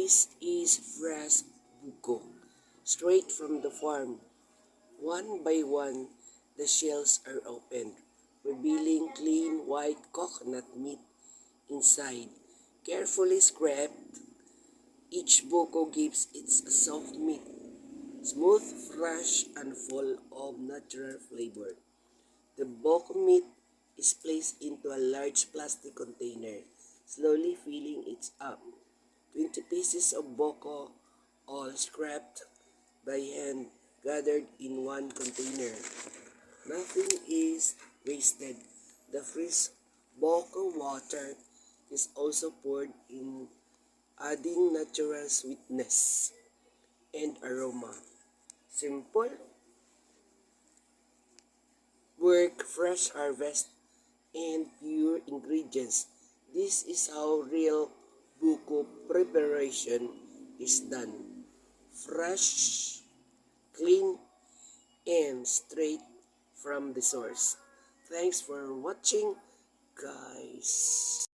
This is fresh buko, straight from the farm. One by one, the shells are opened, revealing clean white coconut meat inside. Carefully scraped, each buko gives it a soft meat, smooth, fresh, and full of natural flavor. The buko meat is placed into a large plastic container, slowly filling it up. 20 pieces of buko, all scraped by hand, gathered in one container. Nothing is wasted. The fresh buko water is also poured in, adding natural sweetness and aroma. Simple work, fresh harvest, and pure ingredients. This is how real buko preparation is done. Fresh, clean, and straight from the source. Thanks for watching, guys.